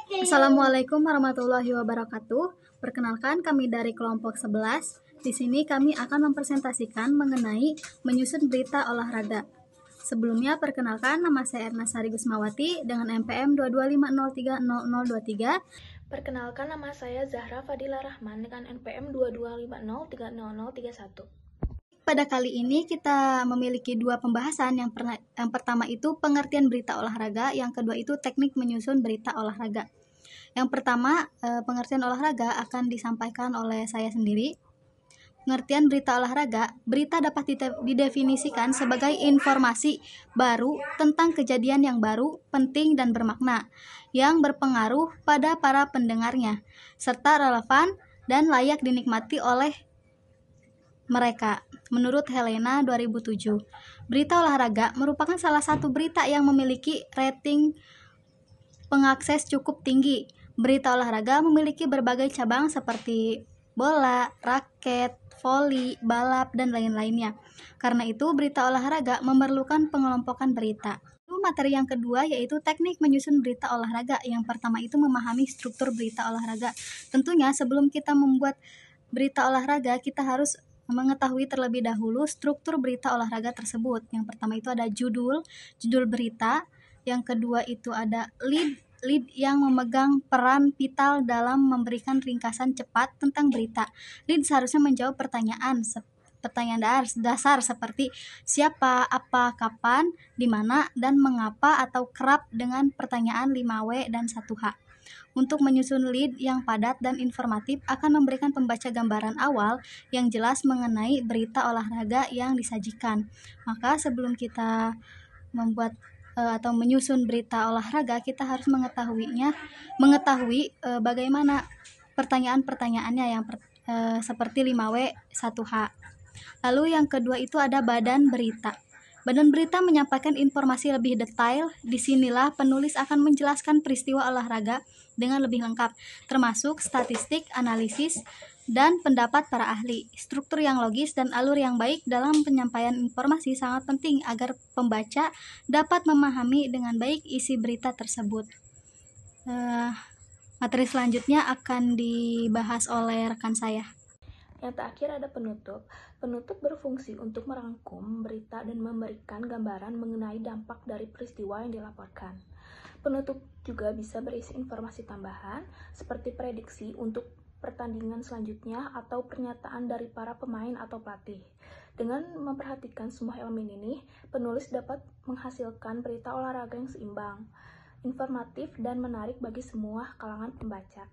Assalamualaikum warahmatullahi wabarakatuh. Perkenalkan, kami dari kelompok 11. Di sini kami akan mempresentasikan mengenai menyusun berita olahraga. Sebelumnya, perkenalkan, nama saya Erna Sari Gusmawati dengan NPM 225030023. Perkenalkan, nama saya Zahra Fadila Rahman dengan NPM 2250300031. Pada kali ini kita memiliki dua pembahasan. Yang pertama itu pengertian berita olahraga, yang kedua itu teknik menyusun berita olahraga. Yang pertama, pengertian olahraga akan disampaikan oleh saya sendiri. Pengertian berita olahraga, berita dapat didefinisikan sebagai informasi baru tentang kejadian yang baru, penting dan bermakna, yang berpengaruh pada para pendengarnya, serta relevan dan layak dinikmati oleh mereka. Menurut Helena 2007, berita olahraga merupakan salah satu berita yang memiliki rating pengakses cukup tinggi. Berita olahraga memiliki berbagai cabang seperti bola, raket, voli, balap, dan lain-lainnya. Karena itu, berita olahraga memerlukan pengelompokan berita. Materi yang kedua yaitu teknik menyusun berita olahraga. Yang pertama itu memahami struktur berita olahraga. Tentunya sebelum kita membuat berita olahraga, kita harus mengetahui terlebih dahulu struktur berita olahraga tersebut. Yang pertama itu ada judul berita. Yang kedua itu ada lead yang memegang peran vital dalam memberikan ringkasan cepat tentang berita. Lead seharusnya menjawab pertanyaan dasar seperti siapa, apa, kapan, di mana, dan mengapa, atau kerap dengan pertanyaan 5W dan 1H. Untuk menyusun lead yang padat dan informatif akan memberikan pembaca gambaran awal yang jelas mengenai berita olahraga yang disajikan. Maka sebelum kita membuat atau menyusun berita olahraga, kita harus mengetahui bagaimana pertanyaan-pertanyaannya yang seperti 5W, 1H. Lalu yang kedua itu ada badan berita. Badan berita menyampaikan informasi lebih detail. Disinilah penulis akan menjelaskan peristiwa olahraga dengan lebih lengkap, termasuk statistik, analisis, dan pendapat para ahli. Struktur yang logis dan alur yang baik dalam penyampaian informasi sangat penting agar pembaca dapat memahami dengan baik isi berita tersebut. Materi selanjutnya akan dibahas oleh rekan saya. Yang terakhir ada penutup. Penutup berfungsi untuk merangkum berita dan memberikan gambaran mengenai dampak dari peristiwa yang dilaporkan. Penutup juga bisa berisi informasi tambahan seperti prediksi untuk pertandingan selanjutnya atau pernyataan dari para pemain atau pelatih. Dengan memperhatikan semua elemen ini, penulis dapat menghasilkan berita olahraga yang seimbang, informatif, dan menarik bagi semua kalangan pembaca.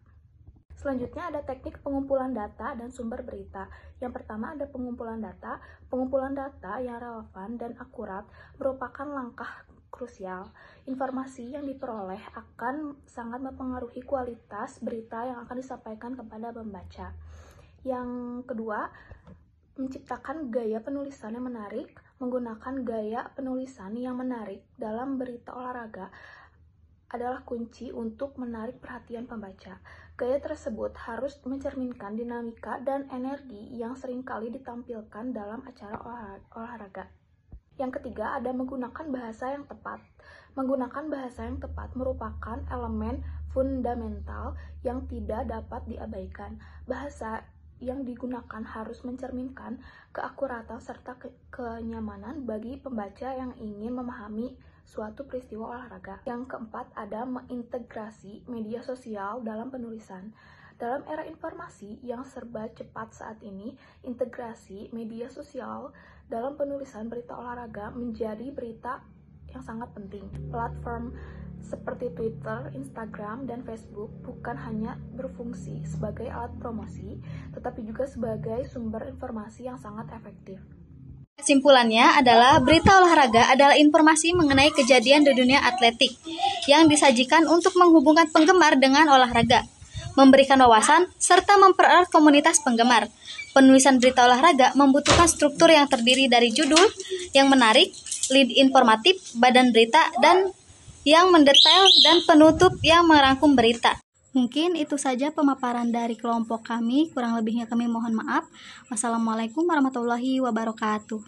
Selanjutnya ada teknik pengumpulan data dan sumber berita. Yang pertama ada pengumpulan data. Pengumpulan data yang relevan dan akurat merupakan langkah krusial. Informasi yang diperoleh akan sangat mempengaruhi kualitas berita yang akan disampaikan kepada pembaca. Yang kedua, menciptakan gaya penulisan yang menarik. Menggunakan gaya penulisan yang menarik dalam berita olahraga adalah kunci untuk menarik perhatian pembaca. Gaya tersebut harus mencerminkan dinamika dan energi yang seringkali ditampilkan dalam acara olahraga. Yang ketiga ada menggunakan bahasa yang tepat. Menggunakan bahasa yang tepat merupakan elemen fundamental yang tidak dapat diabaikan. Bahasa yang digunakan harus mencerminkan keakuratan serta kenyamanan bagi pembaca yang ingin memahami suatu peristiwa olahraga. Yang keempat ada mengintegrasi media sosial dalam penulisan. Dalam era informasi yang serba cepat saat ini, integrasi media sosial dalam penulisan berita olahraga menjadi berita yang sangat penting. Platform seperti Twitter, Instagram, dan Facebook bukan hanya berfungsi sebagai alat promosi, tetapi juga sebagai sumber informasi yang sangat efektif. Kesimpulannya adalah berita olahraga adalah informasi mengenai kejadian di dunia atletik yang disajikan untuk menghubungkan penggemar dengan olahraga, memberikan wawasan, serta mempererat komunitas penggemar. Penulisan berita olahraga membutuhkan struktur yang terdiri dari judul yang menarik, lead informatif, badan berita, dan yang mendetail, dan penutup yang merangkum berita. Mungkin itu saja pemaparan dari kelompok kami, kurang lebihnya kami mohon maaf. Wassalamualaikum warahmatullahi wabarakatuh.